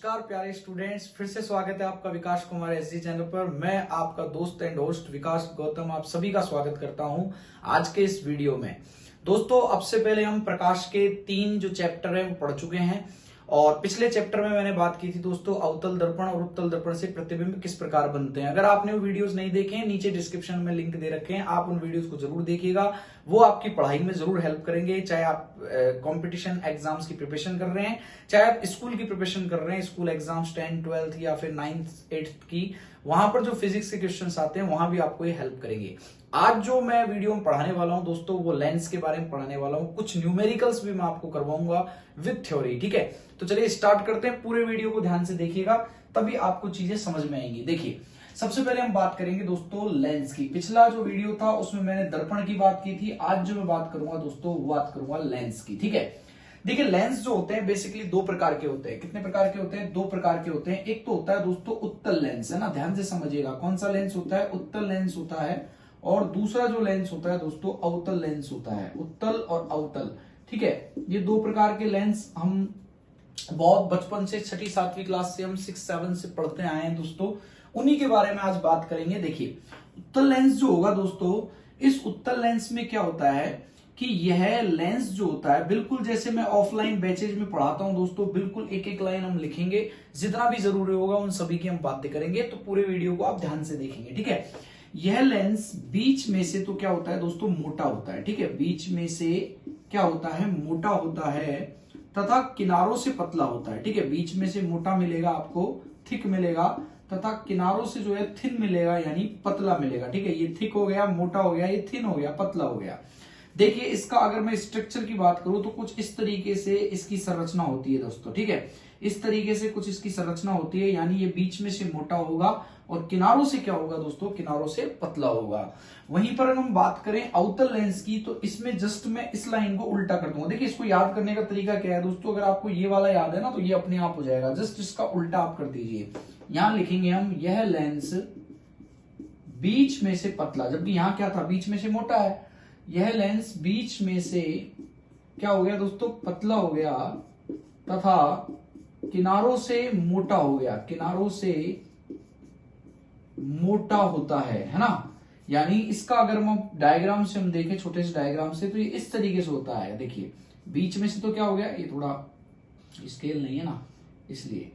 नमस्कार प्यारे स्टूडेंट्स, फिर से स्वागत है आपका विकास कुमार एसजी चैनल पर। मैं आपका दोस्त एंड होस्ट विकास गौतम आप सभी का स्वागत करता हूं आज के इस वीडियो में। दोस्तों, अब से पहले हम प्रकाश के 3 जो चैप्टर है वो पढ़ चुके हैं और पिछले चैप्टर में मैंने बात की थी दोस्तों अवतल दर्पण और उत्तल दर्पण से प्रतिबिंब किस प्रकार बनते हैं। अगर आपने वो वीडियोस नहीं देखे हैं, नीचे डिस्क्रिप्शन में लिंक दे रखे हैं, आप उन वीडियोस को जरूर देखिएगा। वो आपकी पढ़ाई में जरूर हेल्प करेंगे, चाहे आप कंपटीशन एग्जाम्स की प्रिपरेशन कर रहे हैं, चाहे आप स्कूल की प्रिपरेशन कर रहे हैं, स्कूल एग्जाम्स 10th 12th या फिर 9th 8th की, वहां पर जो फिजिक्स के क्वेश्चंस आते हैं वहां भी आपको ये हेल्प करेंगे। आज जो मैं वीडियो में पढ़ाने वाला हूं दोस्तों, वो लेंस के बारे में पढ़ाने वाला हूं। कुछ न्यूमेरिकल्स भी मैं आपको करवाऊंगा विद थ्योरी। ठीक है, तो चलिए स्टार्ट करते हैं। पूरे वीडियो को ध्यान से देखिएगा, तभी आपको चीजें समझ में आएंगी। देखिए, सबसे पहले हम बात करेंगे दोस्तों लेंस की। पिछला जो वीडियो था उसमें मैंने दर्पण की बात की थी। आज जो मैं बात करूंगा दोस्तों, वो बात करूंगा लेंस की। ठीक है, देखिए लेंस जो होते हैं बेसिकली 2 प्रकार के होते हैं। कितने प्रकार के होते हैं? 2 प्रकार के होते हैं। एक तो होता है दोस्तों उत्तल लेंस, है ना, ध्यान से समझिएगा। कौन सा लेंस होता है? उत्तल लेंस होता है। और दूसरा जो लेंस होता है दोस्तों अवतल लेंस होता है। उत्तल और अवतल, ठीक है, ये 2 प्रकार के लेंस हम बहुत बचपन से 6ठी 7वीं क्लास से हम 6 7 से पढ़ते आए हैं दोस्तों। उन्हीं के बारे में आज बात करेंगे। देखिए, उत्तल लेंस जो होगा दोस्तों, इस उत्तल लेंस में क्या होता है कि यह लेंस जो होता है बिल्कुल जैसे मैं ऑफलाइन बैचेज में पढ़ाता हूं दोस्तों, बिल्कुल एक एक लाइन हम लिखेंगे, जितना भी जरूरी होगा उन सभी की हम बातें करेंगे। तो पूरे वीडियो को आप ध्यान से देखेंगे। ठीक है, यह लेंस बीच में से तो क्या होता है दोस्तों, मोटा होता है। ठीक है, बीच में से क्या होता है, मोटा होता है, तथा किनारों से पतला होता है। ठीक है, बीच में से मोटा मिलेगा आपको, थिक मिलेगा, तथा किनारों से जो है थिन मिलेगा, यानी पतला मिलेगा। ठीक है, ये थिक हो गया, मोटा हो गया, ये थिन हो गया, पतला हो गया। देखिए, इसका अगर मैं स्ट्रक्चर की बात करूं तो कुछ इस तरीके से इसकी संरचना होती है दोस्तों। ठीक है, इस तरीके से कुछ इसकी संरचना होती है, यानी ये बीच में से मोटा होगा और किनारों से क्या होगा दोस्तों, किनारों से पतला होगा। वहीं पर अगर हम बात करें अवतल लेंस की, तो इसमें जस्ट मैं इस लाइन को उल्टा कर दूंगा। देखिए, इसको याद करने का तरीका क्या है दोस्तों, अगर आपको ये वाला याद है ना तो ये अपने आप हो जाएगा। जस्ट इसका उल्टा आप कर दीजिए। यहां लिखेंगे हम, यह लेंस बीच में से पतला, जबकि यहां क्या था, बीच में से मोटा है। यह लेंस बीच में से क्या हो गया दोस्तों, पतला हो गया, तथा किनारों से मोटा हो गया, किनारों से मोटा होता है ना। यानी इसका अगर हम डायग्राम से हम देखें, छोटे से डायग्राम से, तो ये इस तरीके से होता है। देखिए, बीच में से तो क्या हो गया, ये थोड़ा स्केल नहीं है ना, इसलिए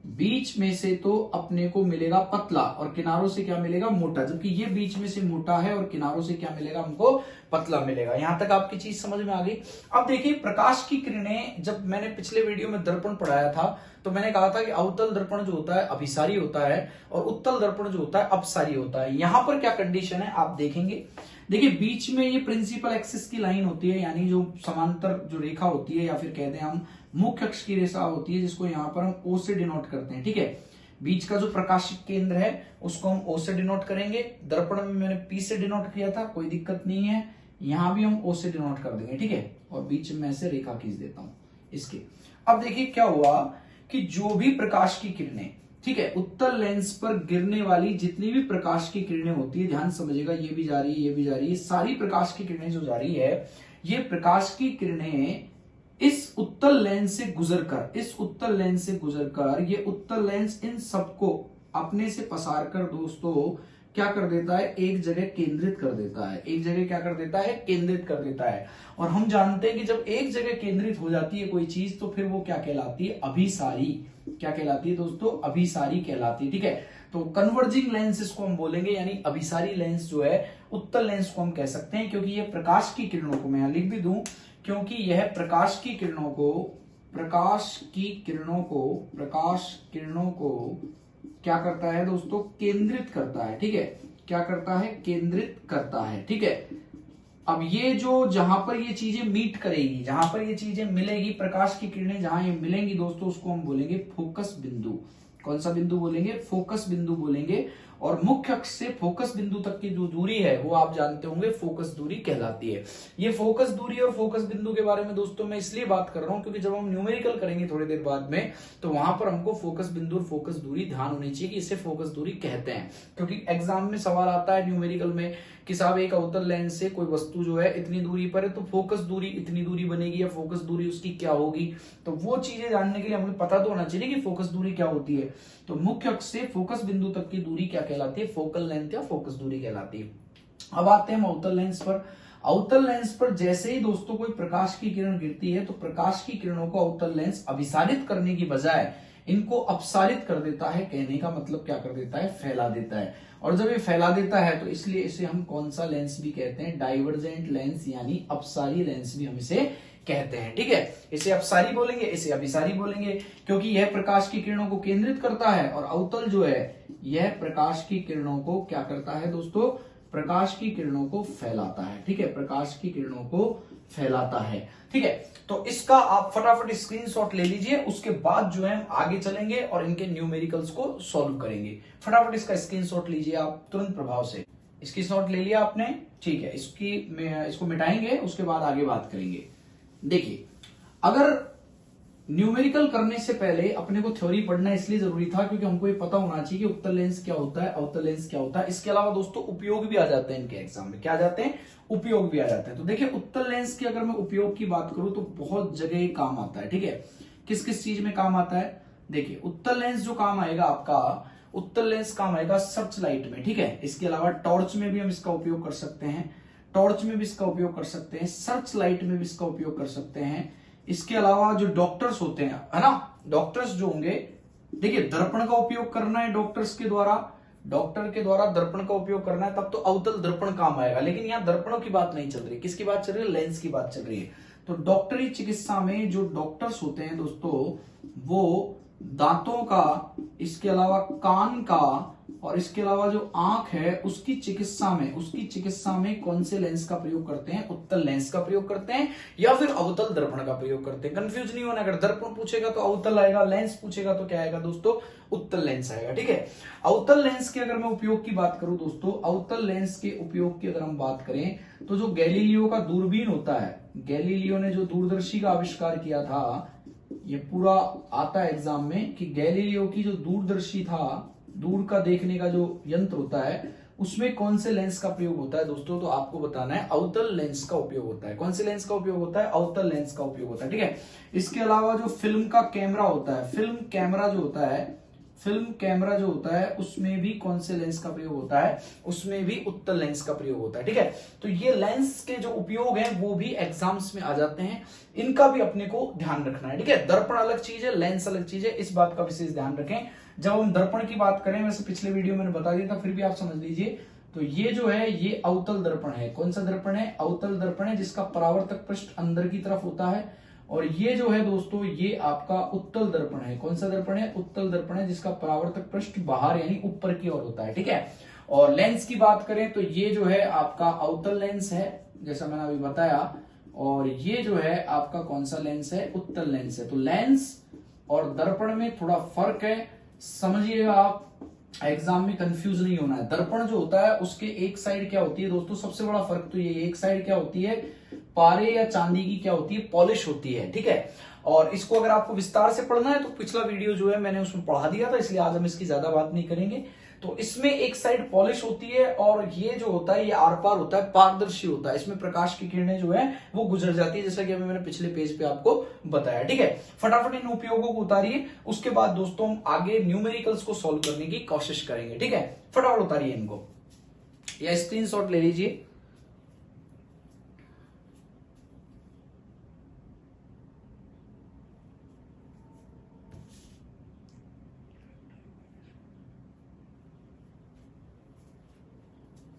बीच में से तो अपने को मिलेगा पतला और किनारों से क्या मिलेगा, मोटा, जबकि ये बीच में से मोटा है और किनारों से क्या मिलेगा हमको, पतला मिलेगा। यहां तक आपकी चीज समझ में आ गई। अब देखिए, प्रकाश की किरणें, जब मैंने पिछले वीडियो में दर्पण पढ़ाया था तो मैंने कहा था कि अवतल दर्पण जो होता है अभिसारी होता है और उत्तल दर्पण जो होता है अपसारी होता है। यहां पर क्या कंडीशन है आप देखेंगे। देखिए, बीच में ये प्रिंसिपल एक्सिस की लाइन होती है, यानी जो समांतर जो रेखा होती है, या फिर कहते हैं हम मुख्य अक्ष की रेखा होती है, जिसको यहां पर हम ओ से डिनोट करते हैं। ठीक है, बीच का जो प्रकाशिक केंद्र है उसको हम ओ से डिनोट करेंगे। दर्पण में मैंने पी से डिनोट किया था, कोई दिक्कत नहीं है, यहां भी हम ओ से डिनोट कर देंगे। ठीक है, और बीच में से रेखा खींच देता हूं इसके। अब देखिए क्या हुआ कि जो भी प्रकाश की किरणें, ठीक है, उत्तल लेंस पर गिरने वाली जितनी भी प्रकाश की किरणें होती है, ध्यान समझिएगा, ये भी जा रही है, ये भी जा रही है, सारी प्रकाश की किरणें जो जा रही है, ये प्रकाश की किरणें इस उत्तल लेंस से गुजरकर, इस उत्तल लेंस से गुजरकर, ये उत्तल लेंस इन सबको अपने से पसार कर दोस्तों क्या कर देता है, एक जगह केंद्रित कर देता है। एक जगह क्या कर देता है, केंद्रित कर देता है। और हम जानते हैं कि जब एक जगह केंद्रित हो जाती है कोई चीज, तो फिर वो क्या कहलाती है, अभिसारी। क्या कहलाती है दोस्तों, अभिसारी कहलाती है। ठीक है, तो कन्वर्जिंग लेंस इसको हम बोलेंगे, यानी अभिसारी लेंस जो है उत्तल लेंस को हम कह सकते हैं, क्योंकि ये प्रकाश की किरणों को, मैं यहां लिख भी दूं, क्योंकि यह प्रकाश की किरणों को, प्रकाश की किरणों को, प्रकाश किरणों को क्या करता है दोस्तों, केंद्रित करता है। ठीक है, क्या करता है, केंद्रित करता है। ठीक है, अब ये जो जहां पर ये चीजें मीट करेगी, जहां पर ये चीजें मिलेगी, प्रकाश की किरणें जहां ये मिलेंगी दोस्तों, उसको हम बोलेंगे फोकस बिंदु। कौन सा बिंदु बोलेंगे, फोकस बिंदु बोलेंगे। और मुख्य अक्ष से फोकस बिंदु तक की जो दूरी है वो आप जानते होंगे फोकस दूरी कहलाती है। ये फोकस दूरी और फोकस बिंदु के बारे में दोस्तों मैं इसलिए बात कर रहा हूं क्योंकि जब हम न्यूमेरिकल करेंगे थोड़ी देर बाद में, तो वहां पर हमको फोकस बिंदु और फोकस दूरी ध्यान होनी चाहिए कि इसे फोकस दूरी कहते हैं। क्योंकि एग्जाम में सवाल आता है न्यूमेरिकल में कि साहब एक अवतल लेंस से कोई वस्तु जो है इतनी दूरी पर है, तो फोकस दूरी इतनी दूरी बनेगी या फोकस दूरी उसकी क्या होगी। तो वो चीजें जानने के लिए हमें पता तो होना चाहिए कि फोकस दूरी क्या होती है। तो मुख्य अक्ष से फोकस बिंदु तक की दूरी क्या कहलाती है, फोकल लेंथ या फोकस दूरी कहलाती है। अब आते हैं अवतल लेंस पर। अवतल लेंस पर जैसे ही दोस्तों कोई प्रकाश की किरण गिरती है तो प्रकाश की किरणों को अवतल लेंस अभिसारित करने की बजाय इनको अपसारित कर देता है। कहने का मतलब क्या कर देता है, फैला देता है। और जब ये फैला देता है तो इसलिए इसे हम कौन सा लेंस भी कहते हैं, डाइवर्जेंट लेंस यानी अपसारी लेंस भी हम इसे कहते हैं। ठीक है, इसे अपसारी बोलेंगे, इसे अभिसारी बोलेंगे, क्योंकि यह प्रकाश की किरणों को केंद्रित करता है और अवतल जो है यह प्रकाश की किरणों को क्या करता है दोस्तों, प्रकाश की किरणों को फैलाता है। ठीक है, प्रकाश की किरणों को फैलाता है। ठीक है, तो इसका आप फटाफट स्क्रीनशॉट ले लीजिए, उसके बाद जो है हम आगे चलेंगे और इनके न्यूमेरिकल्स को सॉल्व करेंगे। फटाफट इसका स्क्रीनशॉट लीजिए आप तुरंत प्रभाव से। स्क्रीनशॉट ले लिया आपने, ठीक है, इसको मिटाएंगे, उसके बाद आगे बात करेंगे। देखिए, अगर न्यूमेरिकल करने से पहले अपने को थ्योरी पढ़ना इसलिए जरूरी था क्योंकि हमको ये पता होना चाहिए कि उत्तल लेंस क्या होता है, अवतल लेंस क्या होता है। इसके अलावा दोस्तों उपयोग भी आ जाते हैं इनके एग्जाम में। क्या आ जाते हैं, उपयोग भी आ जाते हैं। तो देखिए, उत्तल लेंस की अगर मैं उपयोग की बात करूं तो बहुत जगह काम आता है। ठीक है, किस किस चीज में काम आता है, देखिए उत्तल लेंस जो काम आएगा आपका, उत्तल लेंस काम आएगा सर्च लाइट में। ठीक है, इसके अलावा टॉर्च में भी हम इसका उपयोग कर सकते हैं, टॉर्च में भी इसका उपयोग कर सकते हैं, सर्च लाइट में भी इसका उपयोग कर सकते हैं। इसके अलावा जो डॉक्टर्स होते हैं, है ना, डॉक्टर्स जो होंगे, देखिए दर्पण का उपयोग करना है डॉक्टर्स के द्वारा, डॉक्टर के द्वारा दर्पण का उपयोग करना है, तब तो अवतल दर्पण काम आएगा। लेकिन यहाँ दर्पणों की बात नहीं चल रही, किसकी बात चल रही है, लेंस की बात चल रही है। तो डॉक्टरी चिकित्सा में जो डॉक्टर्स होते हैं दोस्तों, वो दांतों का, इसके अलावा कान का और इसके अलावा जो आंख है उसकी चिकित्सा में कौन से लेंस का प्रयोग करते हैं, उत्तल लेंस का प्रयोग करते हैं या फिर अवतल दर्पण का प्रयोग करते हैं। कंफ्यूज नहीं होना, अगर दर्पण पूछेगा तो अवतल आएगा, लेंस पूछेगा तो क्या आएगा दोस्तों, उत्तल लेंस आएगा। ठीक है, अवतल लेंस के अगर मैं उपयोग की बात करूं दोस्तों, अवतल लेंस के उपयोग की अगर हम बात करें तो जो गैलीलियो का दूरबीन होता है, गैलीलियो ने जो दूरदर्शी का आविष्कार किया था, ये पूरा आता है एग्जाम में कि गैलीलियो की जो दूरदर्शी था, दूर का देखने का जो यंत्र होता है, उसमें कौन से लेंस का प्रयोग होता है दोस्तों, तो आपको बताना है अवतल लेंस का उपयोग होता है। कौन से लेंस का उपयोग होता है, अवतल लेंस का उपयोग होता है। ठीक है, इसके अलावा जो फिल्म का कैमरा होता है, फिल्म कैमरा जो होता है उसमें भी कौन से लेंस का प्रयोग होता है, उसमें भी उत्तल लेंस का प्रयोग होता है। ठीक है, तो ये लेंस के जो उपयोग हैं वो भी एग्जाम्स में आ जाते हैं, इनका भी अपने को ध्यान रखना है। ठीक है, दर्पण अलग चीज है, लेंस अलग चीज है, इस बात का विशेष ध्यान रखें जब हम दर्पण की बात करें। वैसे पिछले वीडियो मैंने बता दिया था, फिर भी आप समझ लीजिए। तो ये जो है ये अवतल दर्पण है। कौन सा दर्पण है, अवतल दर्पण है, जिसका परावर्तक पृष्ठ अंदर की तरफ होता है। और ये जो है दोस्तों ये आपका उत्तल दर्पण है। कौन सा दर्पण है, उत्तल दर्पण है, जिसका परावर्तक पृष्ठ बाहर यानी ऊपर की ओर होता है। ठीक है, और लेंस की बात करें तो ये जो है आपका अवतल लेंस है, जैसा मैंने अभी बताया, और ये जो है आपका कौन सा लेंस है, उत्तल लेंस है। तो लेंस और दर्पण में थोड़ा फर्क है, समझिएगा आप, एग्जाम में कंफ्यूज नहीं होना है। दर्पण जो होता है उसके एक साइड क्या होती है दोस्तों, सबसे बड़ा फर्क तो ये, एक साइड क्या होती है, पारे या चांदी की क्या होती है, पॉलिश होती है। ठीक है, और इसको अगर आपको विस्तार से पढ़ना है तो पिछला वीडियो जो है मैंने उसमें पढ़ा दिया था, इसलिए आज हम इसकी ज्यादा बात नहीं करेंगे। तो इसमें एक साइड पॉलिश होती है और ये जो होता है ये आर पार होता है, पारदर्शी होता है, इसमें प्रकाश की किरणें जो है वो गुजर जाती है, जैसा कि अभी मैंने पिछले पेज पे आपको बताया। ठीक है, फटाफट इन उपयोगों को उतारिए, उसके बाद दोस्तों हम आगे न्यूमेरिकल्स को सॉल्व करने की कोशिश करेंगे। ठीक है, फटाफट उतारिए इनको या स्क्रीनशॉट ले लीजिए।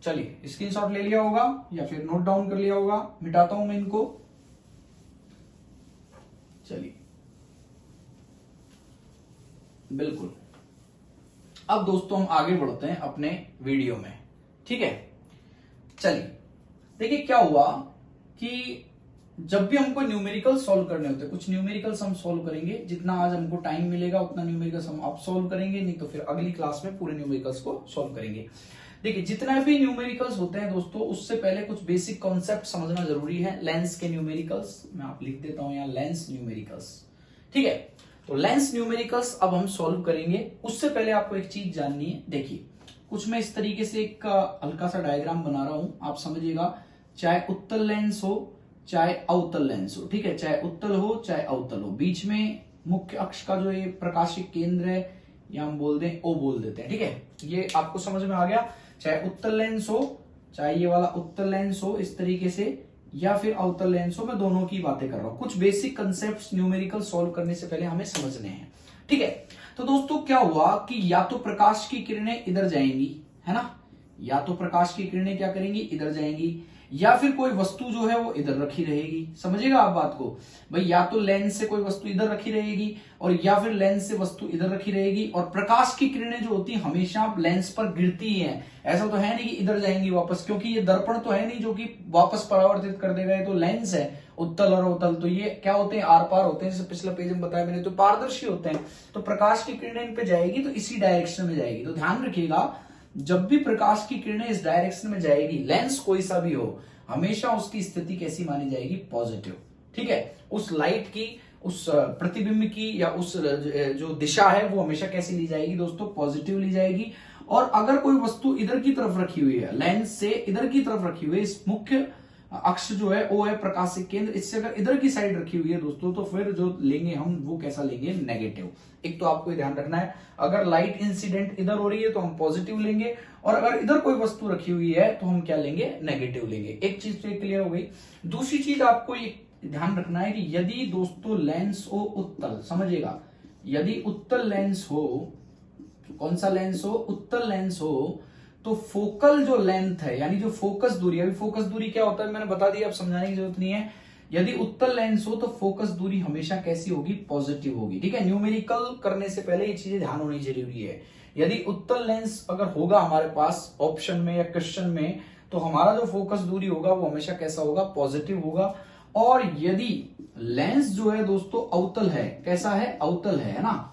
चलिए, स्क्रीनशॉट ले लिया होगा या फिर नोट डाउन कर लिया होगा, मिटाता हूं मैं इनको। चलिए, बिल्कुल। अब दोस्तों हम आगे बढ़ते हैं अपने वीडियो में। ठीक है, चलिए देखिए क्या हुआ कि जब भी हमको न्यूमेरिकल सॉल्व करने होते हैं, कुछ न्यूमेरिकल्स हम सॉल्व करेंगे, जितना आज हमको टाइम मिलेगा उतना न्यूमेरिकल्स हम अब सॉल्व करेंगे, नहीं तो फिर अगली क्लास में पूरे न्यूमेरिकल्स को सॉल्व करेंगे। देखिए जितना भी न्यूमेरिकल्स होते हैं दोस्तों, उससे पहले कुछ बेसिक कॉन्सेप्ट समझना जरूरी है। लेंस के न्यूमेरिकल्स मैं आप लिख देता हूं यहाँ, लेंस न्यूमेरिकल्स, ठीक है। तो लेंस न्यूमेरिकल्स अब हम सॉल्व करेंगे। उससे पहले आपको एक चीज जाननी है। देखिए कुछ मैं इस तरीके से एक हल्का सा डायग्राम बना रहा हूं, आप समझिएगा। चाहे उत्तल लेंस हो चाहे अवतल लेंस हो, ठीक है, चाहे उत्तल हो चाहे अवतल हो, बीच में मुख्य अक्ष का जो ये प्रकाशिक केंद्र है, या हम बोल दें ओ बोल देते हैं, ठीक है। ये आपको समझ में आ गया। चाहे उत्तल लेंस हो, चाहे ये वाला उत्तल लेंस हो इस तरीके से, या फिर अवतल लेंस हो, मैं दोनों की बातें कर रहा हूं। कुछ बेसिक कंसेप्ट न्यूमेरिकल सॉल्व करने से पहले हमें समझने हैं, ठीक है। तो दोस्तों क्या हुआ कि या तो प्रकाश की किरणें इधर जाएंगी, है ना, या तो प्रकाश की किरणें क्या करेंगी, इधर जाएंगी, या फिर कोई वस्तु जो है वो इधर रखी रहेगी। समझिएगा आप बात को भाई, या तो लेंस से कोई वस्तु इधर रखी रहेगी, और या फिर लेंस से वस्तु इधर रखी रहेगी। और प्रकाश की किरणें जो होती है हमेशा लेंस पर गिरती हैं। ऐसा तो है नहीं कि इधर जाएंगी वापस, क्योंकि ये दर्पण तो है नहीं जो कि वापस परावर्तित कर देगा। ये तो लेंस है, उत्तल और अवतल, तो ये क्या होते हैं, आर पार होते हैं, जैसे पिछला पेज में बताया मैंने, तो पारदर्शी होते हैं। तो प्रकाश की किरणें इन पे जाएगी तो इसी डायरेक्शन में जाएगी। तो ध्यान रखिएगा, जब भी प्रकाश की किरणें इस डायरेक्शन में जाएगी, लेंस कोई सा भी हो, हमेशा उसकी स्थिति कैसी मानी जाएगी, पॉजिटिव, ठीक है। उस लाइट की, उस प्रतिबिंब की, या उस जो दिशा है वो हमेशा कैसी ली जाएगी दोस्तों, पॉजिटिव ली जाएगी। और अगर कोई वस्तु इधर की तरफ रखी हुई है, लेंस से इधर की तरफ रखी हुई है, इस मुख्य अक्ष जो है वो है प्रकाशिक केंद्र, इससे अगर इधर की साइड रखी हुई है दोस्तों, तो फिर जो लेंगे हम वो कैसा लेंगे, नेगेटिव। एक तो आपको ध्यान रखना है, अगर लाइट इंसिडेंट इधर हो रही है तो हम पॉजिटिव लेंगे, और अगर इधर कोई वस्तु रखी हुई है तो हम क्या लेंगे, नेगेटिव लेंगे। एक चीज तो क्लियर हो गई। दूसरी चीज आपको ध्यान रखना है कि यदि दोस्तों लेंस हो उत्तल, समझिएगा, यदि उत्तल लेंस हो, कौन सा लेंस हो, उत्तल लेंस हो, तो फोकल जो लेंथ है, यानी जो फोकस दूरी, अभी फोकस दूरी क्या होता है मैंने बता दिया, अब समझाने की जरूरत नहीं है। यदि उत्तल लेंस हो तो फोकस दूरी हमेशा कैसी होगी, पॉजिटिव होगी, ठीक है। न्यूमेरिकल करने से पहले ये चीजें ध्यान होनी जरूरी है। यदि उत्तल लेंस अगर होगा हमारे पास ऑप्शन में या क्वेश्चन में, तो हमारा जो फोकस दूरी होगा वो हमेशा कैसा होगा, पॉजिटिव होगा। और यदि लेंस जो है दोस्तों अवतल है, कैसा है, अवतल है ना।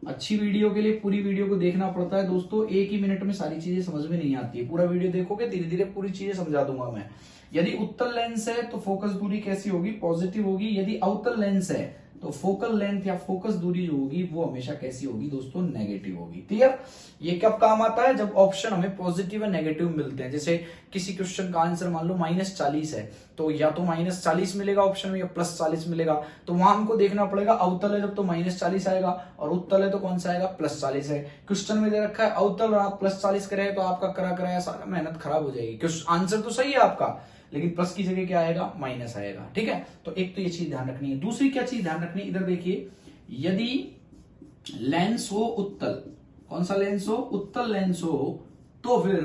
अच्छी वीडियो के लिए पूरी वीडियो को देखना पड़ता है दोस्तों, एक ही मिनट में सारी चीजें समझ में नहीं आती है। पूरा वीडियो देखोगे धीरे धीरे पूरी चीजें समझा दूंगा मैं। यदि उत्तल लेंस है तो फोकस दूरी कैसी होगी, पॉजिटिव होगी। यदि अवतल लेंस है तो फोकल लेंथ या फोकस दूरी जो होगी वो हमेशा कैसी होगी दोस्तों, नेगेटिव होगी। क्लियर। ये कब काम आता है, जब ऑप्शन हमें पॉजिटिव या नेगेटिव मिलते हैं। जैसे किसी क्वेश्चन का आंसर मान लो -40 है, तो या तो -40 मिलेगा ऑप्शन में, या +40 मिलेगा। तो वहां हमको देखना पड़ेगा, अवतल है जब तो -40 आएगा, और उत्तल है तो कौन सा आएगा, +40 है। क्वेश्चन में दे रखा है अवतल और आप +40 करें तो आपका करा कराया सारा मेहनत खराब हो जाएगी। आंसर तो सही है आपका, लेकिन प्लस की जगह क्या आएगा, माइनस आएगा, ठीक है। तो एक तो ये चीज ध्यान रखनी है। दूसरी क्या चीज ध्यान रखनी है, इधर देखिए, यदि लेंस हो उत्तल, कौन सा लेंस हो, उत्तल लेंस हो, तो फिर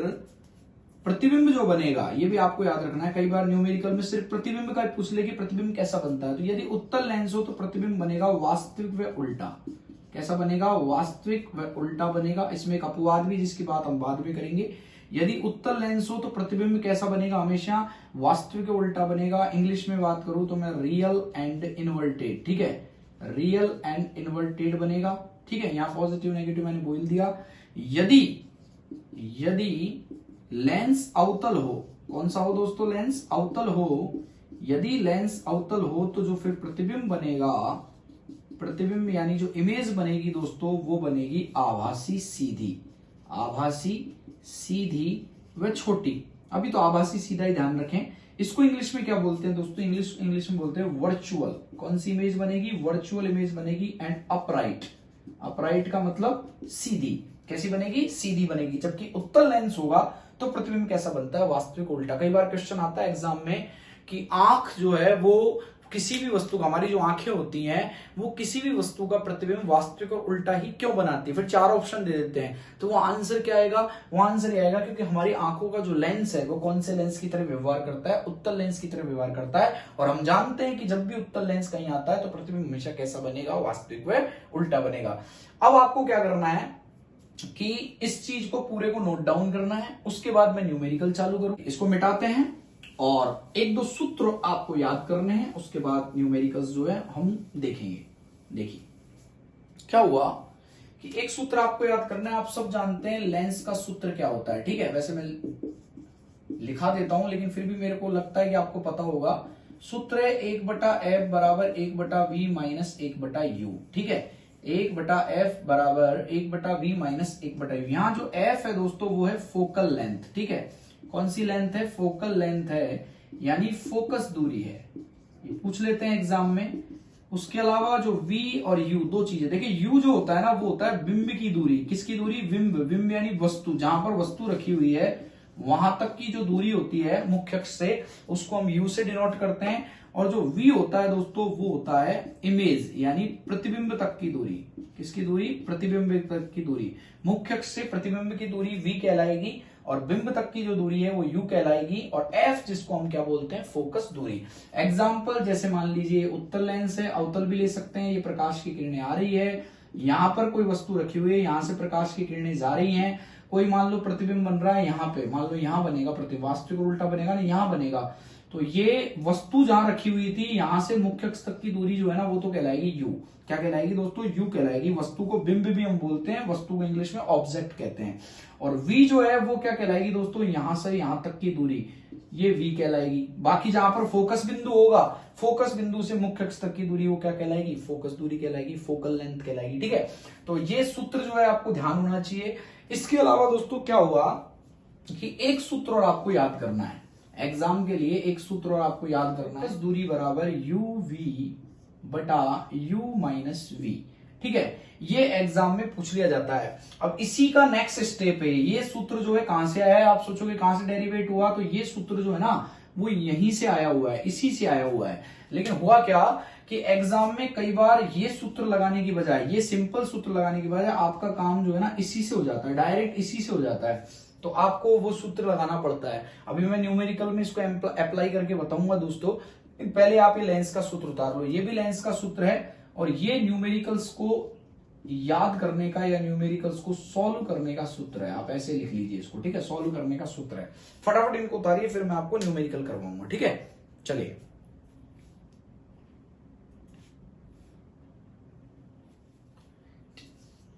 प्रतिबिंब जो बनेगा, ये भी आपको याद रखना है। कई बार न्यूमेरिकल में सिर्फ प्रतिबिंब का पूछ ले कि प्रतिबिंब कैसा बनता है, तो यदि उत्तल लेंस हो तो प्रतिबिंब बनेगा वास्तविक व उल्टा। कैसा बनेगा, वास्तविक व उल्टा बनेगा। इसमें एक अपवाद भी, जिसकी बात हम बाद में करेंगे। यदि उत्तल लेंस हो तो प्रतिबिंब कैसा बनेगा, हमेशा वास्तविक उल्टा बनेगा। इंग्लिश में बात करूं तो मैं रियल एंड इनवर्टेड, ठीक है, रियल एंड इनवर्टेड बनेगा, ठीक है। यहां पॉजिटिव नेगेटिव मैंने बोल दिया। यदि लेंस अवतल हो, कौन सा हो दोस्तों, लेंस अवतल हो, यदि लेंस अवतल हो तो जो फिर प्रतिबिंब बनेगा, प्रतिबिंब यानी जो इमेज बनेगी दोस्तों, वो बनेगी आभासी सीधी, आभासी सीधी व छोटी। अभी तो आभासी सीधा ही ध्यान रखें। इसको इंग्लिश में क्या बोलते हैं दोस्तों, इंग्लिश में बोलते हैं वर्चुअल। कौन सी इमेज बनेगी, वर्चुअल इमेज बनेगी। एंड अपराइट, अपराइट का मतलब सीधी, कैसी बनेगी, सीधी बनेगी। जबकि उत्तल लेंस होगा तो प्रतिबिंब कैसा बनता है, वास्तविक उल्टा। कई बार क्वेश्चन आता है एग्जाम में कि आंख जो है वो किसी भी वस्तु का, हमारी जो आंखें होती हैं वो किसी भी वस्तु का प्रतिबिंब वास्तविक और उल्टा ही क्यों बनाती है। फिर 4 ऑप्शन दे देते हैं, तो वो आंसर क्या आएगा, वो आंसर ये आएगा क्योंकि हमारी आंखों का जो लेंस है वो कौन से लेंस की तरह व्यवहार करता है, उत्तल लेंस की तरह व्यवहार करता है। और हम जानते हैं कि जब भी उत्तल लेंस कहीं आता है तो प्रतिबिंब हमेशा कैसा बनेगा, वास्तविक व उल्टा बनेगा। अब आपको क्या करना है कि इस चीज को पूरे को नोट डाउन करना है, उसके बाद मैं न्यूमेरिकल चालू करूं। इसको मिटाते हैं और एक दो सूत्र आपको याद करने हैं, उसके बाद न्यूमेरिकल्स जो है हम देखेंगे। देखिए क्या हुआ कि एक सूत्र आपको याद करना है। आप सब जानते हैं लेंस का सूत्र क्या होता है, ठीक है। वैसे मैं लिखा देता हूं लेकिन फिर भी मेरे को लगता है कि आपको पता होगा। सूत्र है 1/f बराबर 1/v माइनस 1/u, ठीक है। 1/f बराबर 1/v माइनस 1/u। यहां जो f है दोस्तों वो है फोकल लेंथ, ठीक है। कौन सी लेंथ है? फोकल लेंथ है, यानी फोकस दूरी है। ये पूछ लेते हैं एग्जाम में। उसके अलावा जो v और u दो चीजें, देखिए u जो होता है ना वो होता है बिंब की दूरी। किसकी दूरी? बिंब। बिंब यानी वस्तु, जहां पर वस्तु रखी हुई है वहां तक की जो दूरी होती है मुख्य अक्ष से, उसको हम u से डिनोट करते हैं। और जो v होता है दोस्तों वो होता है इमेज, यानी प्रतिबिंब तक की दूरी। किसकी दूरी? प्रतिबिंब तक की दूरी। मुख्य अक्ष से प्रतिबिंब की दूरी v कहलाएगी और बिंब तक की जो दूरी है वो u कहलाएगी। और f जिसको हम क्या बोलते हैं? फोकस दूरी। एग्जाम्पल जैसे मान लीजिए उत्तल लेंस है, अवतल भी ले सकते हैं। ये प्रकाश की किरणें आ रही है, यहां पर कोई वस्तु रखी हुई है, यहां से प्रकाश की किरणें जा रही हैं। कोई मान लो प्रतिबिंब बन रहा है यहाँ पे, मान लो यहाँ बनेगा प्रतिबिंब, वास्तविक उल्टा बनेगा ना, यहाँ बनेगा। तो ये वस्तु जहां रखी हुई थी यहां से मुख्य अक्ष तक की दूरी जो है ना वो तो कहलाएगी u। क्या कहलाएगी दोस्तों? u कहलाएगी। वस्तु को बिंब भी हम बोलते हैं, वस्तु को इंग्लिश में ऑब्जेक्ट कहते हैं। और v जो है वो क्या कहलाएगी दोस्तों? यहां से यहां तक की दूरी, ये v कहलाएगी। बाकी जहां पर फोकस बिंदु होगा, फोकस बिंदु से मुख्य अक्ष तक की दूरी वो क्या कहलाएगी? फोकस दूरी कहलाएगी, फोकल लेंथ कहलाएगी, ठीक है। तो ये सूत्र जो है आपको ध्यान होना चाहिए। इसके अलावा दोस्तों क्या हुआ कि एक सूत्र और आपको याद करना है एग्जाम के लिए। एक सूत्र और आपको याद करना है, दूरी बराबर uv बटा u माइनस v, ठीक है। ये एग्जाम में पूछ लिया जाता है। अब इसी का नेक्स्ट स्टेप है, ये सूत्र जो है कहां से आया है? आप सोचोगे कहां से डेरिवेट हुआ, तो ये सूत्र जो है ना वो यहीं से आया हुआ है, इसी से आया हुआ है। लेकिन हुआ क्या कि एग्जाम में कई बार ये सूत्र लगाने की बजाय, ये सिंपल सूत्र लगाने की बजाय आपका काम जो है ना इसी से हो जाता है, डायरेक्ट इसी से हो जाता है। तो आपको वो सूत्र लगाना पड़ता है। अभी मैं न्यूमेरिकल में इसको अप्लाई करके बताऊंगा दोस्तों। पहले आप ये लेंस का सूत्र उतार लो, ये भी लेंस का सूत्र है और ये न्यूमेरिकल्स को याद करने का या न्यूमेरिकल्स को सॉल्व करने का सूत्र है। आप ऐसे लिख लीजिए इसको, ठीक है। सॉल्व करने का सूत्र है। फटाफट इनको उतारिए, फिर मैं आपको न्यूमेरिकल करवाऊंगा, ठीक है। चलिए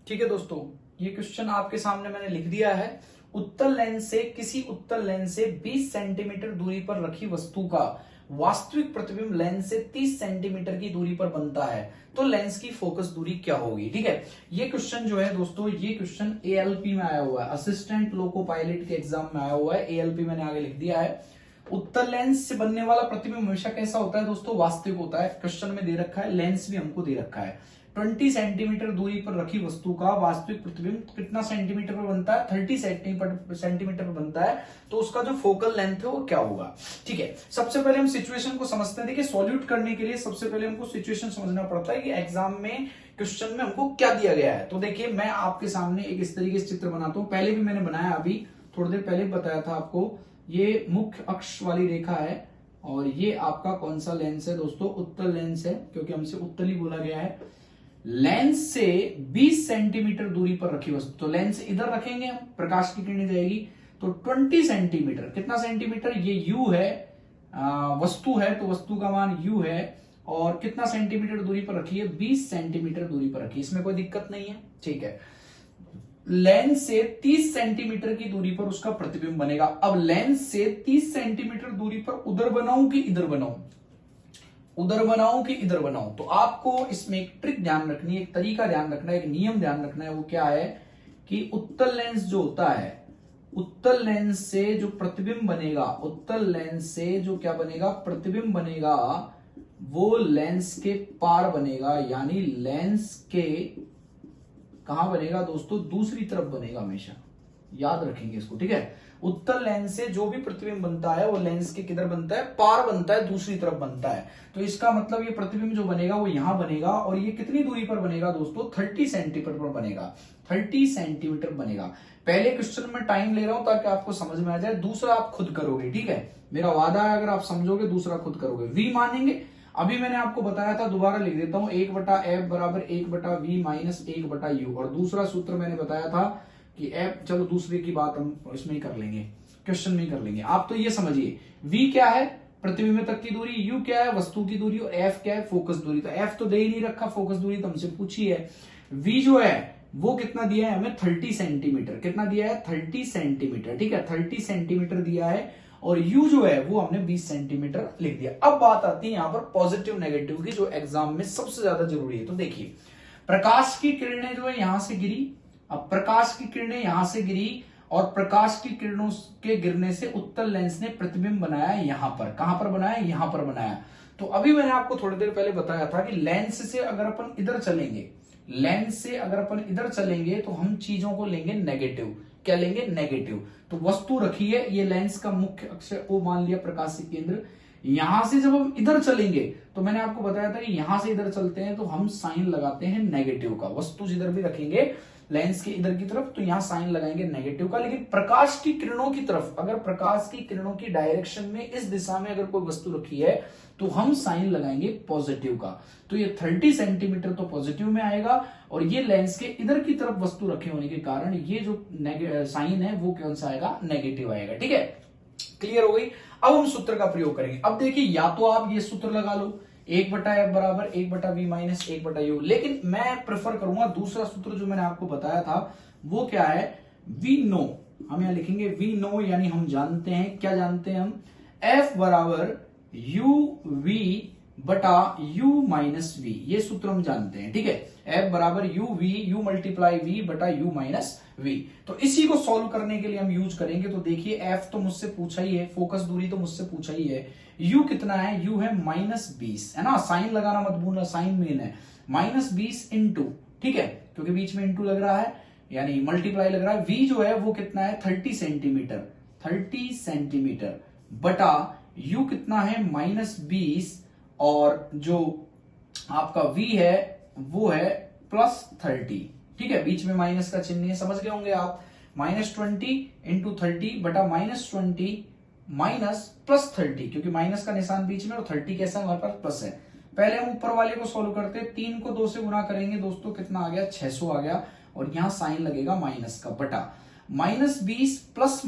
ठीक है दोस्तों, ये क्वेश्चन आपके सामने मैंने लिख दिया है। उत्तल लेंस से किसी उत्तल लेंस से 20 सेंटीमीटर दूरी पर रखी वस्तु का वास्तविक प्रतिबिंब लेंस से 30 सेंटीमीटर की दूरी पर बनता है, तो लेंस की फोकस दूरी क्या होगी, ठीक है। ये क्वेश्चन जो है दोस्तों, ये क्वेश्चन एएलपी में आया हुआ है, असिस्टेंट लोको पायलट के एग्जाम में आया हुआ है। एएलपी मैंने आगे लिख दिया है। उत्तल लेंस से बनने वाला प्रतिबिंब हमेशा कैसा होता है दोस्तों? वास्तविक होता है। क्वेश्चन में दे रखा है, लेंस भी हमको दे रखा है। 20 सेंटीमीटर दूरी पर रखी वस्तु का वास्तविक प्रतिबिंब कितना सेंटीमीटर पर बनता है? 30 सेंटीमीटर पर बनता है। तो उसका जो फोकल लेंथ है वो क्या होगा, ठीक है। सबसे पहले हम सिचुएशन को समझते हैं। देखिए सॉल्यूट करने के लिए सबसे पहले हमको सिचुएशन समझना पड़ता है कि एग्जाम में क्वेश्चन में हमको क्या दिया गया है। तो देखिए मैं आपके सामने एक इस तरीके से चित्र बनाता हूं। पहले भी मैंने बनाया, अभी थोड़ी देर पहले बताया था आपको। ये मुख्य अक्ष वाली रेखा है और ये आपका कौन सा लेंस है दोस्तों? उत्तल लेंस है, क्योंकि हमसे उत्तल ही बोला गया है। लेंस से 20 सेंटीमीटर दूरी पर रखी वस्तु, तो लेंस इधर रखेंगे हम, प्रकाश की किरणें जाएगी, तो 20 सेंटीमीटर, कितना सेंटीमीटर? ये u है, वस्तु है, तो वस्तु का मान u है। और कितना सेंटीमीटर दूरी पर रखी है? 20 सेंटीमीटर दूरी पर रखी है। इसमें कोई दिक्कत नहीं है, ठीक है। लेंस से 30 सेंटीमीटर की दूरी पर उसका प्रतिबिंब बनेगा। अब लेंस से 30 सेंटीमीटर दूरी पर उधर बनाऊं कि इधर बनाऊं, उधर बनाऊं कि इधर बनाऊं, तो आपको इसमें एक ट्रिक ध्यान रखनी है, एक तरीका ध्यान रखना है, एक नियम ध्यान रखना है। वो क्या है कि उत्तल लेंस जो होता है, उत्तल लेंस से जो प्रतिबिंब बनेगा, उत्तल लेंस से जो क्या बनेगा? प्रतिबिंब बनेगा, वो लेंस के पार बनेगा, यानी लेंस के कहां बनेगा दोस्तों? दूसरी तरफ बनेगा हमेशा, याद रखेंगे इसको, ठीक है। उत्तल लेंस से जो भी प्रतिबिंब बनता है वो लेंस के किधर बनता है? पार बनता है, दूसरी तरफ बनता है। तो इसका मतलब ये प्रतिबिंब जो बनेगा वो यहां बनेगा और ये कितनी दूरी पर बनेगा दोस्तों? 30 सेंटीमीटर पर बनेगा, 30 सेंटीमीटर बनेगा। पहले क्वेश्चन में टाइम ले रहा हूं ताकि आपको समझ में आ जाए, दूसरा आप खुद करोगे, ठीक है। मेरा वादा है, अगर आप समझोगे दूसरा खुद करोगे। वी मानेंगे, अभी मैंने आपको बताया था, दोबारा लिख देता हूं, 1/f बराबर 1/v माइनस 1/u। और दूसरा सूत्र मैंने बताया था कि f, चलो दूसरे की बात हम इसमें ही कर लेंगे क्वेश्चन में कर लेंगे। आप तो ये समझिए v क्या है, प्रतिबिंब तक की दूरी, u क्या है, वस्तु की दूरी, और f क्या है, फोकस दूरी। तो f तो दे ही नहीं रखा, फोकस दूरी तो हमसे पूछी है। v जो है वो कितना दिया है हमें, 30 सेंटीमीटर। कितना दिया है, 30 सेंटीमीटर, ठीक है, 30 सेंटीमीटर दिया है। और u जो है वो हमने 20 सेंटीमीटर लिख दिया। अब बात आती है यहां पर पॉजिटिव नेगेटिव की, जो एग्जाम में सबसे ज्यादा जरूरी है। तो देखिए, प्रकाश की किरणें जो है यहां से गिरी, अब प्रकाश की किरणें यहां से गिरी और प्रकाश की किरणों के गिरने से उत्तल लेंस ने प्रतिबिंब बनाया यहां पर। कहां पर बनाया, यहां पर बनाया। तो अभी मैंने आपको थोड़ी देर पहले बताया था कि लेंस से अगर अपन इधर चलेंगे, लेंस से अगर अपन इधर चलेंगे तो हम चीजों को लेंगे नेगेटिव। क्या लेंगे, नेगेटिव। तो वस्तु रखी है, ये लेंस का मुख्य अक्ष वो मान लिया प्रकाशीय केंद्र। यहां से जब हम इधर चलेंगे तो मैंने आपको बताया था कि यहां से इधर चलते हैं तो हम साइन लगाते हैं नेगेटिव का। वस्तु जिधर भी रखेंगे लेंस के इधर की तरफ तो यहां साइन लगाएंगे नेगेटिव का। लेकिन प्रकाश की किरणों की तरफ, अगर प्रकाश की किरणों की डायरेक्शन में इस दिशा में अगर कोई वस्तु रखी है तो हम साइन लगाएंगे पॉजिटिव का। तो ये 30 सेंटीमीटर तो पॉजिटिव में आएगा, और ये लेंस के इधर की तरफ वस्तु रखे होने के कारण ये जो साइन है वो कौन सा आएगा, नेगेटिव आएगा। ठीक है, क्लियर हो गई। अब हम सूत्र का प्रयोग करेंगे। अब देखिए, या तो आप ये सूत्र लगा लो, 1/f बराबर 1/v माइनस 1/u, लेकिन मैं प्रेफर करूंगा दूसरा सूत्र जो मैंने आपको बताया था। वो क्या है, वी नो। हम यहां लिखेंगे वी नो, यानी हम जानते हैं। क्या जानते हैं हम, f बराबर u v बटा u माइनस v, ये सूत्र हम जानते हैं। ठीक है, f बराबर u मल्टीप्लाई v बटा u माइनस v। तो इसी को सॉल्व करने के लिए हम यूज करेंगे। तो देखिए, f तो मुझसे पूछा ही है, फोकस दूरी तो मुझसे पूछा ही है। u कितना है, u है -20, है ना। साइन लगाना मत भूलना, साइन मेन है। -20 इंटू, ठीक है, क्योंकि बीच में इंटू लग रहा है, यानी मल्टीप्लाई लग रहा है। v जो है वो कितना है, 30 सेंटीमीटर, 30 सेंटीमीटर बटा u कितना है, -20, और जो आपका v है वो है +30। ठीक है, बीच में माइनस का चिन्ह है, समझ गए होंगे आप। -20 इंटू 30 बटा -20 माइनस +30, क्योंकि माइनस का निशान बीच में और 30 कैसा हमारे पास प्लस है। पहले हम ऊपर वाले को सॉल्व करते हैं। 3 को 2 से गुना करेंगे दोस्तों, कितना आ गया, 600 आ गया। और यहां साइन लगेगा माइनस का, बटा -20 प्लस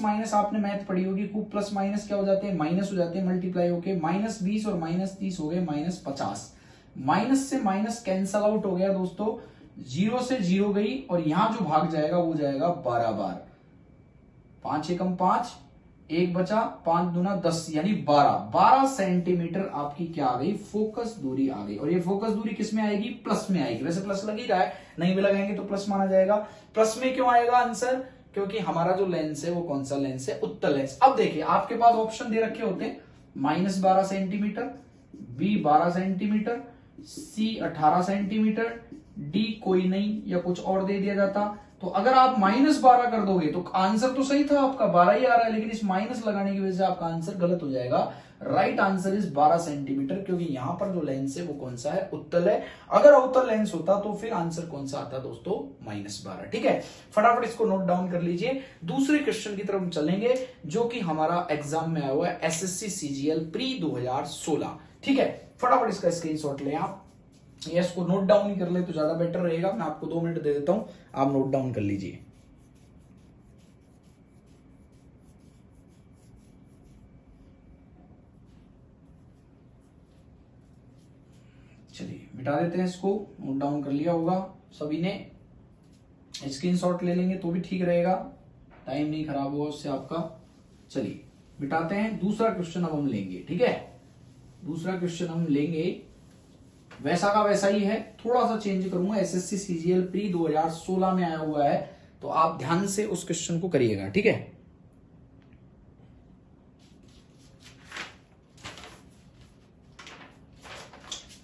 माइनस आपने मैथ पढ़ी होगी खूब। प्लस माइनस क्या हो जाते हैं, माइनस हो जाते हैं, मल्टीप्लाई होके -20 और -30 हो गए -50। माइनस से माइनस कैंसल आउट हो गया दोस्तों, 0 से 0 गई, और यहां जो भाग जाएगा वो जाएगा 12 बार। 5 एकम 5, 1 बचा, 5 दूना 10, यानी 12 सेंटीमीटर आपकी क्या आ गई, फोकस दूरी आ गई। और ये फोकस दूरी किस में आएगी, प्लस में आएगी। वैसे प्लस लग ही रहा है, नहीं भी लगाएंगे तो प्लस माना जाएगा। प्लस में क्यों आएगा आंसर, क्योंकि हमारा जो लेंस है वो कौन सा लेंस है, उत्तल लेंस। अब देखिए, आपके पास ऑप्शन दे रखे होते हैं, -12 सेंटीमीटर, बी 12 सेंटीमीटर, सी 18 सेंटीमीटर, डी कोई नहीं या कुछ और दे दिया जाता। तो अगर आप -12 कर दोगे तो आंसर तो सही था आपका, 12 ही आ रहा है, लेकिन इस माइनस लगाने की वजह से आपका आंसर गलत हो जाएगा। राइट आंसर इज 12 सेंटीमीटर, क्योंकि यहां पर जो लेंस है वो कौन सा है, उत्तल है। अगर अवतल लेंस होता तो फिर आंसर कौन सा आता दोस्तों, -12। ठीक है, फटाफट इसको नोट डाउन कर लीजिए। दूसरे क्वेश्चन की तरफ हम चलेंगे, जो कि हमारा एग्जाम में आया हुआ है, एसएससी सीजीएल प्री 2016। ठीक है, फटाफट इसका स्क्रीनशॉट लें आप, या इसको नोट डाउन ही कर ले तो ज्यादा बेटर रहेगा। मैं आपको 2 मिनट दे देता हूं, आप नोट डाउन कर लीजिए। चलिए मिटा देते हैं इसको, नोट डाउन कर लिया होगा सभी ने। स्क्रीनशॉट ले लेंगे तो भी ठीक रहेगा, टाइम नहीं खराब होगा उससे आपका। चलिए मिटाते हैं। दूसरा क्वेश्चन अब हम लेंगे। ठीक है, दूसरा क्वेश्चन हम लेंगे, वैसा का वैसा ही है, थोड़ा सा चेंज करूंगा। एसएससी सीजीएल प्री 2016 में आया हुआ है, तो आप ध्यान से उस क्वेश्चन को करिएगा। ठीक है,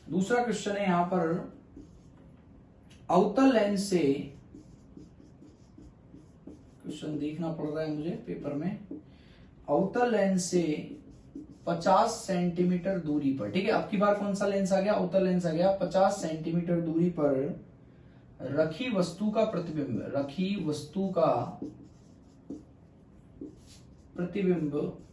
दूसरा क्वेश्चन है यहां पर, अवतल लेंस से, क्वेश्चन देखना पड़ रहा है मुझे पेपर में, अवतल लेंस से 50 सेंटीमीटर दूरी पर, ठीक है, अब की बार कौन सा लेंस आ गया, अवतल लेंस आ गया। 50 सेंटीमीटर दूरी पर रखी वस्तु का प्रतिबिंब, रखी वस्तु का प्रतिबिंब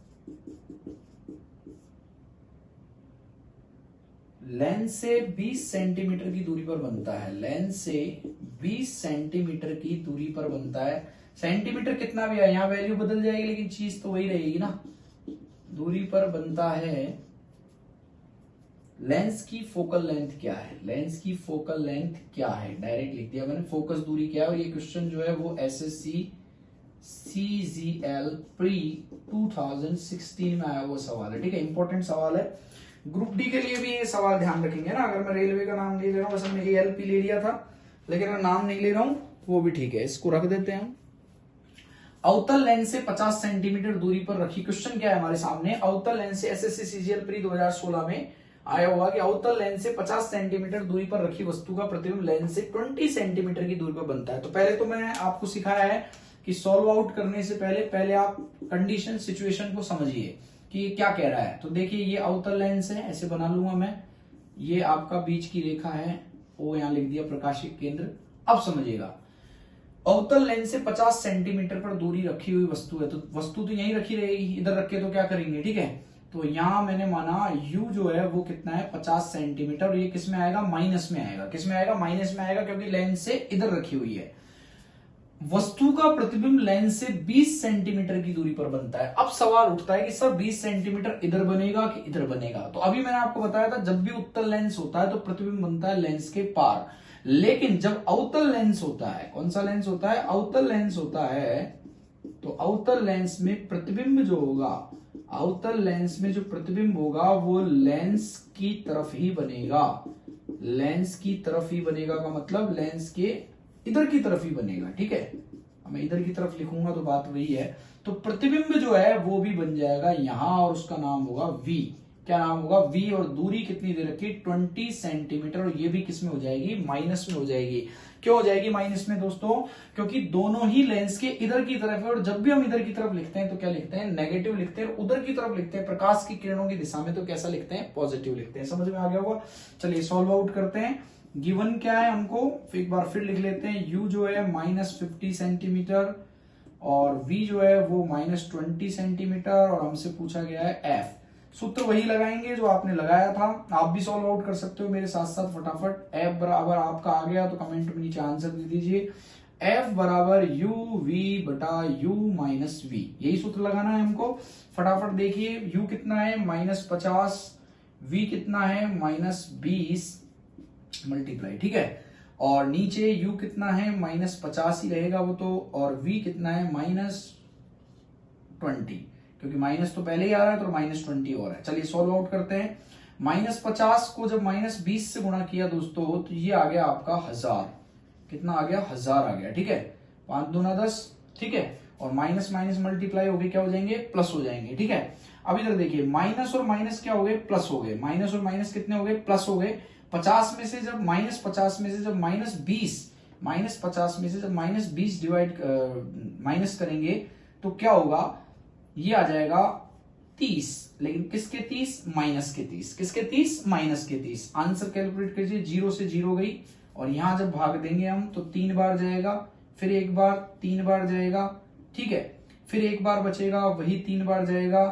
लेंस से 20 सेंटीमीटर की दूरी पर बनता है। लेंस से 20 सेंटीमीटर की दूरी पर बनता है। सेंटीमीटर कितना भी है, यहाँ वैल्यू बदल जाएगी लेकिन चीज तो वही रहेगी ना। दूरी पर बनता है, लेंस की फोकल लेंथ क्या है, लेंस की फोकल लेंथ क्या है, डायरेक्ट लिख दिया मैंने। फोकस दूरी क्या है, और ये क्वेश्चन जो है वो एसएससी सीजीएल प्री 2016 में आया हुआ सवाल है, ठीक है, इंपॉर्टेंट सवाल है। ग्रुप डी के लिए भी ये सवाल ध्यान रखेंगे ना। अगर मैं रेलवे का नाम नहीं ले रहा हूँ, वैसे मैंने एएलपी ले लिया था, लेकिन अगर नाम नहीं ले रहा हूं वो भी ठीक है, इसको रख देते हैं हम। अवतल लेंस से 50 सेंटीमीटर दूरी पर रखी, क्वेश्चन क्या है हमारे सामने, अवतल लेंस से एसएससी सीजीएल प्री 2016 में आया हुआ कि अवतल लेंस से 50 सेंटीमीटर दूरी पर रखी वस्तु का प्रतिबिंब लेंस से 20 सेंटीमीटर की दूरी पर बनता है। तो पहले तो मैंने आपको सिखाया है कि सॉल्व आउट करने से पहले आप कंडीशन सिचुएशन को समझिए कि ये क्या कह रहा है। तो देखिए ये अवतल लेंस है, ऐसे बना लूंगा मैं, ये आपका बीच की रेखा है, वो यहां लिख दिया प्रकाशिक केंद्र। अब समझिएगा, अवतल लेंस से 50 सेंटीमीटर पर दूरी रखी हुई वस्तु है, तो वस्तु तो यहीं रखी रहेगी, इधर रखे तो क्या करेंगे, ठीक है। तो यहां मैंने माना u जो है वो कितना है 50 सेंटीमीटर, और ये किस में आएगा, माइनस में आएगा। किस में आएगा, माइनस में आएगा, क्योंकि लेंस से इधर रखी हुई है। वस्तु का प्रतिबिंब लेंस से 20 सेंटीमीटर की दूरी पर बनता है। अब सवाल उठता है कि सर 20 सेंटीमीटर इधर बनेगा कि इधर बनेगा। तो अभी मैंने आपको बताया था जब भी उत्तल लेंस होता है तो प्रतिबिंब बनता है लेंस के पार, लेकिन जब अवतल लेंस होता है, कौन सा लेंस होता है, अवतल लेंस होता है, तो अवतल लेंस में प्रतिबिंब जो होगा, अवतल लेंस में जो प्रतिबिंब होगा वो लेंस की तरफ ही बनेगा। लेंस की तरफ ही बनेगा का मतलब लेंस के इधर की तरफ ही बनेगा, ठीक है। मैं इधर की तरफ लिखूंगा तो बात वही है। तो प्रतिबिंब जो है वो भी बन जाएगा यहां, और उसका नाम होगा v। क्या नाम होगा, v, और दूरी कितनी दे रखी, 20 सेंटीमीटर, और ये भी किसमें हो जाएगी, माइनस में हो जाएगी। क्यों हो जाएगी माइनस में दोस्तों, क्योंकि दोनों ही लेंस के इधर की तरफ है, और जब भी हम इधर की तरफ लिखते हैं तो क्या लिखते हैं, नेगेटिव लिखते हैं। उधर की तरफ लिखते हैं प्रकाश की किरणों की दिशा में तो कैसा लिखते हैं, पॉजिटिव लिखते हैं। समझ में आ गया होगा। चलिए सॉल्व आउट करते हैं। गिवन क्या है हमको, एक बार फिर लिख लेते हैं। u जो है -50 सेंटीमीटर, और v जो है वो -20 सेंटीमीटर, और हमसे पूछा गया है f। सूत्र वही लगाएंगे जो आपने लगाया था। आप भी सॉल्व आउट कर सकते हो मेरे साथ साथ फटाफट। f बराबर आपका आ गया तो कमेंट में नीचे आंसर दे दीजिए। f बराबर u v बटा u माइनस v, यही सूत्र लगाना है हमको। फटाफट देखिए, u कितना है -50, v कितना है -20 मल्टीप्लाई, ठीक है। और नीचे u कितना है -50 ही रहेगा वो तो, और v कितना है -20, क्योंकि माइनस तो पहले ही आ रहा है तो -20 और है। चलिए सॉल्व आउट करते हैं। -50 को जब -20 से गुणा किया दोस्तों तो ये आ गया आपका 1000। कितना आ गया, 1000 आ गया, ठीक है। 5 दूना 10, ठीक है। और माइनस माइनस मल्टीप्लाई हो गए, क्या हो जाएंगे, प्लस हो जाएंगे, ठीक है। अब इधर देखिए, माइनस और माइनस क्या हो गए, प्लस हो गए। माइनस और माइनस कितने हो गए, प्लस हो गए। 50 में से जब -50 में से जब -20 -50 में से जब -20 डिवाइड माइनस करेंगे तो क्या होगा, ये आ जाएगा 30। लेकिन किसके 30, माइनस के 30। किसके 30, माइनस के 30। आंसर कैलकुलेट कीजिए, 0 से 0 गई, और यहां जब भाग देंगे हम तो 3 बार जाएगा, फिर एक बार, 3 बार जाएगा, ठीक है। फिर एक बार बचेगा, वही 3 बार जाएगा,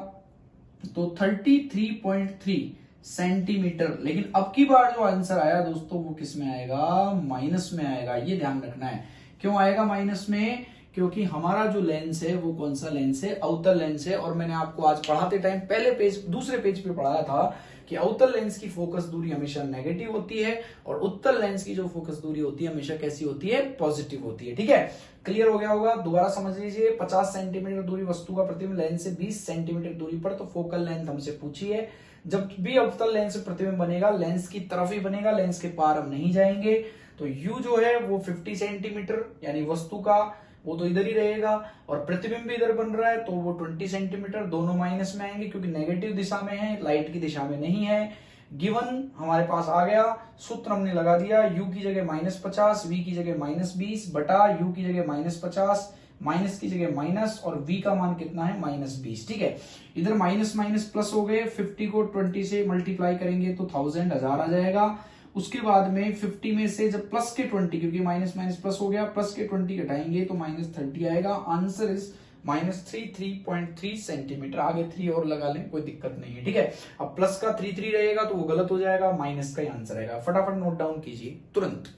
तो 33.3 सेंटीमीटर। लेकिन अब की बार जो आंसर आया दोस्तों वो किस में आएगा, माइनस में आएगा। ये ध्यान रखना है। क्यों आएगा माइनस में, क्योंकि हमारा जो लेंस है वो कौन सा लेंस है, अवतल लेंस है। और मैंने आपको आज पढ़ाते टाइम पहले पेज, दूसरे पेज पे पढ़ाया था कि अवतल लेंस की फोकस दूरी हमेशा नेगेटिव होती है, और उत्तल लेंस की जो फोकस दूरी होती है हमेशा कैसी होती है, पॉजिटिव होती है, ठीक है। क्लियर हो गया होगा। दोबारा समझ लीजिए, 50 सेंटीमीटर दूरी वस्तु का प्रतिबिंब लेंस से 20 सेंटीमीटर दूरी पर, तो फोकल लेंथ हमसे पूछी है। जब भी अवतल लेंस से प्रतिबिंब बनेगा लेंस की तरफ ही बनेगा, लेंस के पार हम नहीं जाएंगे। तो u जो है वो 50 सेंटीमीटर, यानी वस्तु का वो तो इधर ही रहेगा, और प्रतिबिंब भी इधर बन रहा है तो वो 20 सेंटीमीटर, दोनों माइनस में आएंगे क्योंकि नेगेटिव दिशा में है, लाइट की दिशा में नहीं है। गिवन हमारे पास आ गया, सूत्र हमने लगा दिया, u की जगह -50, v की जगह -20 बटा u की जगह -50, माइनस की जगह माइनस, और v का मान कितना है -20, ठीक है। इधर माइनस माइनस प्लस हो गए, 50 को 20 से मल्टीप्लाई करेंगे तो 1000 आ जाएगा। उसके बाद में 50 में से जब प्लस के 20, क्योंकि माइनस माइनस प्लस हो गया, प्लस के 20 घटाएंगे तो -30 आएगा। Answer is -33.3 centimetre. आगे 3 और लगा लें, कोई दिक्कत नहीं है, ठीक है। अब प्लस का 3 रहेगा तो वो गलत हो जाएगा, माइनस का ही आंसर आएगा। फटाफट नोट डाउन कीजिए तुरंत।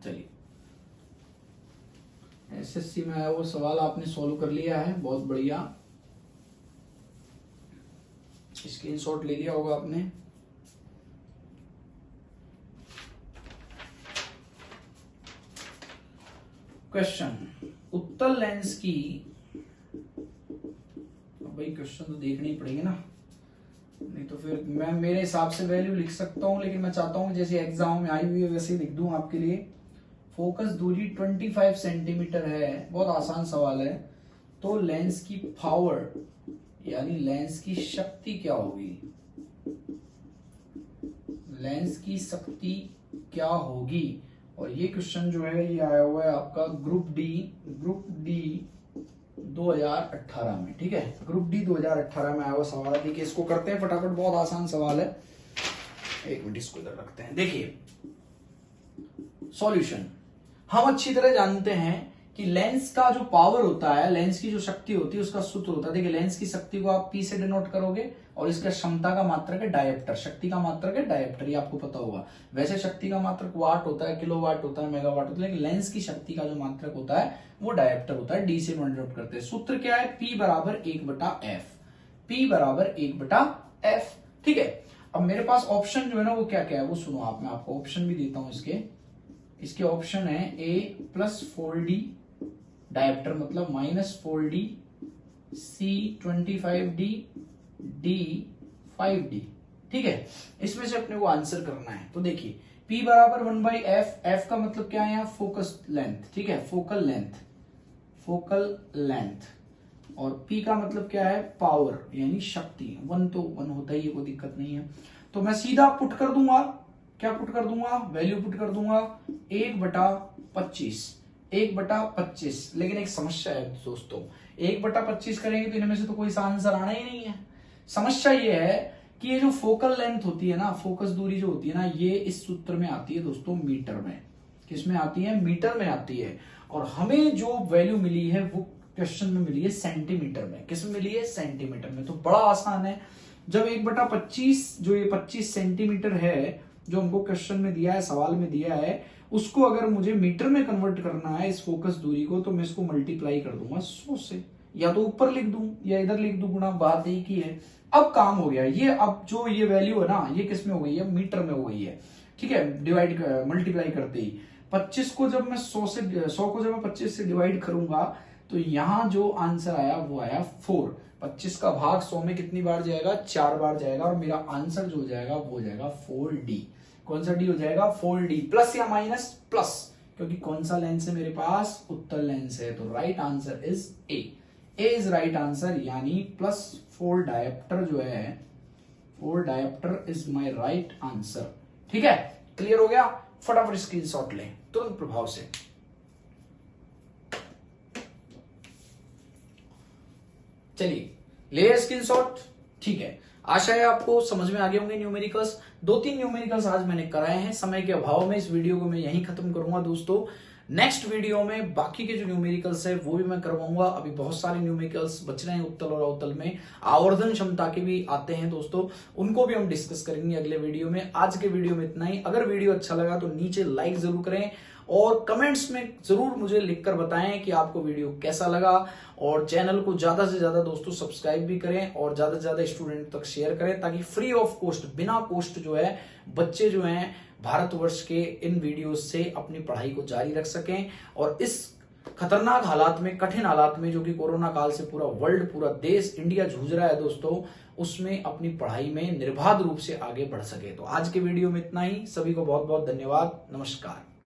चलिए, एसएससी में आया वो सवाल आपने सॉल्व कर लिया है, बहुत बढ़िया। स्क्रीनशॉट ले लिया होगा आपने। क्वेश्चन, उत्तल लेंस की, भाई क्वेश्चन तो देखने ही पड़ेंगे ना, नहीं तो फिर मैं मेरे हिसाब से वैल्यू लिख सकता हूं, लेकिन मैं चाहता हूं जैसे एग्जाम में आई हुई है वैसे लिख दूं आपके लिए। फोकस दूरी 25 सेंटीमीटर है, बहुत आसान सवाल है। तो लेंस की पावर यानी लेंस की शक्ति क्या होगी, लेंस की शक्ति क्या होगी। और ये क्वेश्चन जो है ये आया हुआ है आपका ग्रुप डी 2018 में, ठीक है, ग्रुप डी 2018 में आया हुआ सवाल है। देखिए इसको करते हैं फटाफट, बहुत आसान सवाल है। एक मिनट इसको इधर रखते हैं। देखिए सॉल्यूशन, हम अच्छी तरह जानते हैं कि लेंस का जो पावर होता है, लेंस की जो शक्ति होती है उसका सूत्र होता है। देखिए लेंस की शक्ति को आप P से डिनोट करोगे और इसका क्षमता का मात्रक है डायप्टर, शक्ति का मात्रक है डायप्टर, ये आपको पता होगा। वैसे शक्ति का मात्रक वाट होता है, किलोवाट होता है, मेगावाट होता है, लेकिन लेंस की शक्ति का जो मात्रक होता है वो डायप्टर होता है। D से डिनोट करते हैं। सूत्र क्या है, P बराबर 1/F, P बराबर 1/F, ठीक है। अब मेरे पास ऑप्शन जो है ना वो क्या क्या है वो सुनो आप, मैं आपको ऑप्शन भी देता हूं। इसके ऑप्शन है A + 4D डायप्टर मतलब -4D, C 25D, D 5D, ठीक है। इसमें से अपने को आंसर करना है। तो देखिए P बराबर 1/F, F का मतलब क्या है यहाँ, फोकस लेंथ, ठीक है, फोकल लेंथ। और P का मतलब क्या है, पावर यानी शक्ति। 1 तो 1 होता ही है, कोई दिक्कत नहीं है। तो मैं सीधा पुट कर दूंगा, क्या पुट कर दूंगा, वैल्यू पुट कर दूंगा 1/25, 1/25। लेकिन एक समस्या है दोस्तों, 1/25 करेंगे तो इनमें से तो कोई सा आंसर आना ही नहीं है। समस्या ये है कि ये जो फोकल लेंथ होती है ना, फोकस दूरी जो होती है ना, ये इस सूत्र में आती है दोस्तों मीटर में। किस में आती है, मीटर में आती है। और हमें जो वैल्यू मिली है वो क्वेश्चन में मिली है सेंटीमीटर में। किस में मिली है, सेंटीमीटर में। तो बड़ा आसान है, जब 1/25 जो ये 25 सेंटीमीटर है जो हमको क्वेश्चन में दिया है, सवाल में दिया है, उसको अगर मुझे मीटर में कन्वर्ट करना है इस फोकस दूरी को, तो मैं इसको मल्टीप्लाई कर दूंगा 100 से, या तो ऊपर लिख दूं या इधर लिख दूं, गुणा, बात एक ही है। अब काम हो गया ये, अब जो ये वैल्यू है ना ये किस में हो गई है, मीटर में हो गई है, ठीक है। डिवाइड मल्टीप्लाई करते ही 25 को जब मैं 100 को जब मैं 25 से डिवाइड करूंगा तो यहां जो आंसर आया वो आया 4। 25 का भाग 100 में कितनी बार जाएगा, 4 बार जाएगा। और मेरा आंसर जो हो जाएगा वो हो जाएगा 4D। कौन सा डी हो जाएगा, 4D। प्लस या माइनस, प्लस, क्योंकि कौन सा लेंस है मेरे पास, उत्तल लेंस है। तो right answer is a is right answer, यानी +4 डायप्टर जो है, 4 dioptre is my right answer, ठीक है। क्लियर हो गया, फटाफट स्क्रीनशॉट लें तुरंत प्रभाव से। चलिए ले स्क्रीनशॉट, ठीक है। आशा है आपको समझ में आ गए होंगे न्यूमेरिकल्स। 2-3 न्यूमेरिकल्स आज मैंने कराए हैं। समय के अभाव में इस वीडियो को मैं यहीं खत्म करूंगा दोस्तों। नेक्स्ट वीडियो में बाकी के जो न्यूमेरिकल्स है वो भी मैं करवाऊंगा। अभी बहुत सारे न्यूमेरिकल्स बच रहे हैं उत्तल और अवतल में, आवर्धन क्षमता के भी आते हैं दोस्तों, उनको भी हम डिस्कस करेंगे अगले वीडियो में। आज के वीडियो में इतना ही। अगर वीडियो अच्छा लगा तो नीचे लाइक जरूर करें और कमेंट्स में जरूर मुझे लिखकर बताएं कि आपको वीडियो कैसा लगा। और चैनल को ज्यादा से ज्यादा दोस्तों सब्सक्राइब भी करें और ज्यादा से ज्यादा स्टूडेंट तक शेयर करें, ताकि फ्री ऑफ कॉस्ट, बिना कॉस्ट जो है बच्चे जो हैं भारतवर्ष के इन वीडियोस से अपनी पढ़ाई को जारी रख सकें। और इस खतरनाक हालात में, कठिन हालात में, जो कि कोरोना काल से पूरा वर्ल्ड, पूरा देश, इंडिया जूझ रहा है दोस्तों, उसमें अपनी पढ़ाई में निर्बाध रूप से आगे बढ़ सके। तो आज के वीडियो में इतना ही। सभी को बहुत बहुत धन्यवाद। नमस्कार।